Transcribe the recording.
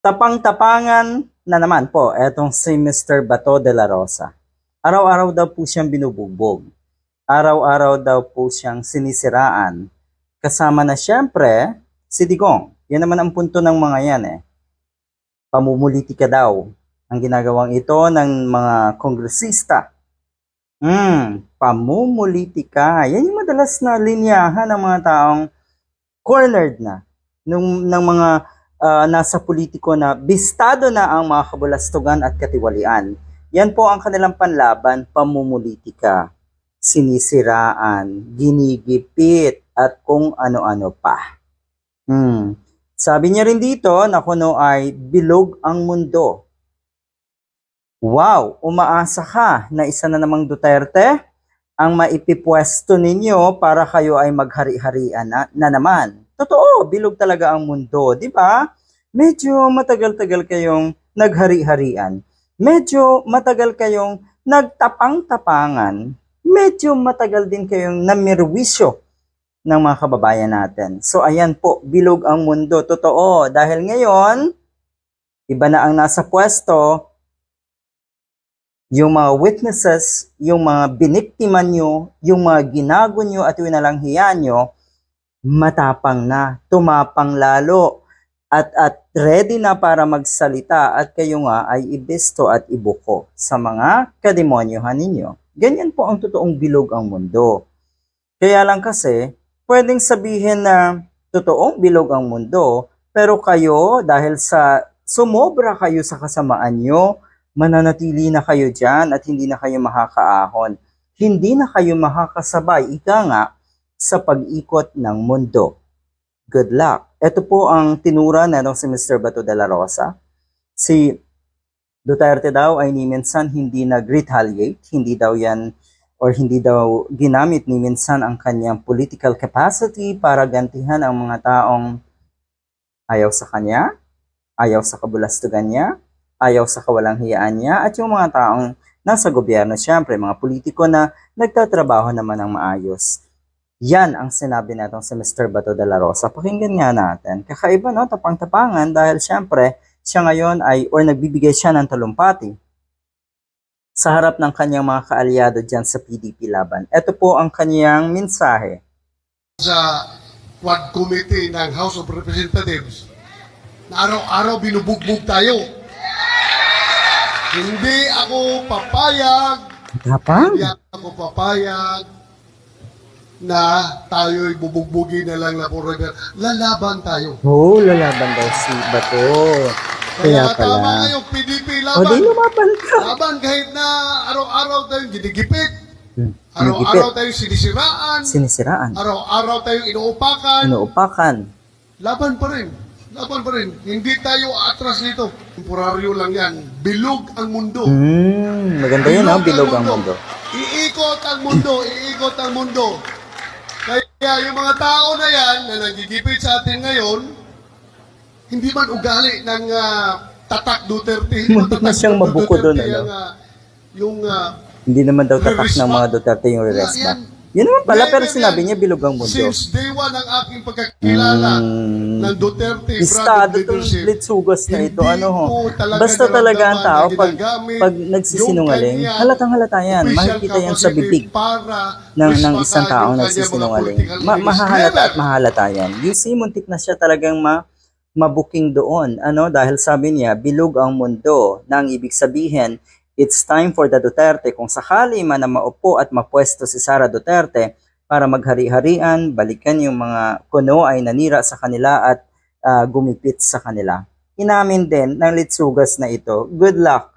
Tapang-tapangan na naman po etong si Mr. Bato de la Rosa. Araw-araw daw po siyang binubugbog. Araw-araw daw po siyang sinisiraan. Kasama na siyempre si Digong. Yan naman ang punto ng mga yan eh. Pamumulitika daw ang ginagawang ito ng mga kongresista. Pamumulitika. Yan yung madalas na linyahan ng mga taong cornered na ng mga nasa politiko na bistado na ang mga kabulastugan at katiwalian. Yan po ang kanilang panlaban, pamumulitika, sinisiraan, ginigipit, at kung ano-ano pa. Sabi niya rin dito na kuno ay bilog ang mundo. Wow, umaasa ka na isa na namang Duterte ang maipipwesto ninyo para kayo ay maghari-harian na naman. Totoo, bilog talaga ang mundo, di ba? Medyo matagal-tagal kayong naghari-harian. Medyo matagal kayong nagtapang-tapangan. Medyo matagal din kayong namirwisyo ng mga kababayan natin. So ayan po, bilog ang mundo. Totoo, dahil ngayon, iba na ang nasa pwesto, yung mga witnesses, yung mga biniktima nyo, yung mga ginago nyo at winalanghiya nyo, matapang na, tumapang lalo, at ready na para magsalita at kayo nga ay ibisto at ibuko sa mga kademonyohan ninyo. Ganyan po ang totoong bilog ang mundo. Kaya lang kasi, pwedeng sabihin na totoong bilog ang mundo, pero kayo, dahil sa sumobra kayo sa kasamaan nyo, mananatili na kayo dyan at hindi na kayo makakaahon. Hindi na kayo makakasabay, ika nga, sa pag-ikot ng mundo. Good luck. Ito po ang tinura na si Mr. Bato de la Rosa. Si Duterte daw ay ni minsan hindi nag-retaliate, hindi daw yan or hindi daw ginamit ni minsan ang kanyang political capacity para gantihan ang mga taong ayaw sa kanya, ayaw sa kabulastugan niya, ayaw sa kawalang-hiyaan niya, at yung mga taong nasa gobyerno, syempre, mga politiko na nagtatrabaho naman ng maayos. Yan ang sinabi natong si Mr. Bato de la Rosa. Pakinggan nga natin. Kakaiba, no? Tapang-tapangan dahil syempre, siya ngayon ay, or nagbibigay siya ng talumpati sa harap ng kanyang mga kaalyado dyan sa PDP laban. Ito po ang kanyang mensahe. Sa Quad Committee ng House of Representatives, na araw-araw binubugbog tayo. Hindi ako papayag. Hindi ako papayag na tayo'y bubugbugin na lang na forever. Lalaban tayo. Oo, lalaban daw si Bato. Kaya pala. Tama ngayong PDP laban. O, di lumaban ka. Laban kahit na araw-araw tayong ginigipit. Araw-araw tayong sinisiraan. Sinisiraan. Araw-araw tayong inuupakan. Inuupakan. Laban pa rin. Laban pa rin. Hindi tayo atras nito. Temporaryo lang yan. Bilog ang mundo. Maganda yun, bilog ang mundo. Iikot ang mundo. Iikot ang mundo. Kaya yung mga tao na yan na nagigipit sa atin ngayon, hindi man ugali ng tatak Duterte. Muntik na siyang mabuko doon. Hindi naman daw tatak ng mga Duterte yung re-resma. Yun naman pala, pero sinabi niya bilog ang mundo. Since day one ng aking pagkakilala ng Duterte Estado itong litsugas na ito. Basta talaga ang tao, pag nagsisinungaling, halatang halata yan. Makikita yan sa bibig ng isang taong nagsisinungaling. Mahahalata at mahalata yan. You see, muntik na siya talagang mabuking doon. Dahil sabi niya, bilog ang mundo, na ang ibig sabihin, it's time for the Duterte, kung sakali man na maupo at mapwesto si Sara Duterte para maghari-harian, balikan yung mga kuno ay nanira sa kanila at gumipit sa kanila. Inamin din ng litsugas na ito. Good luck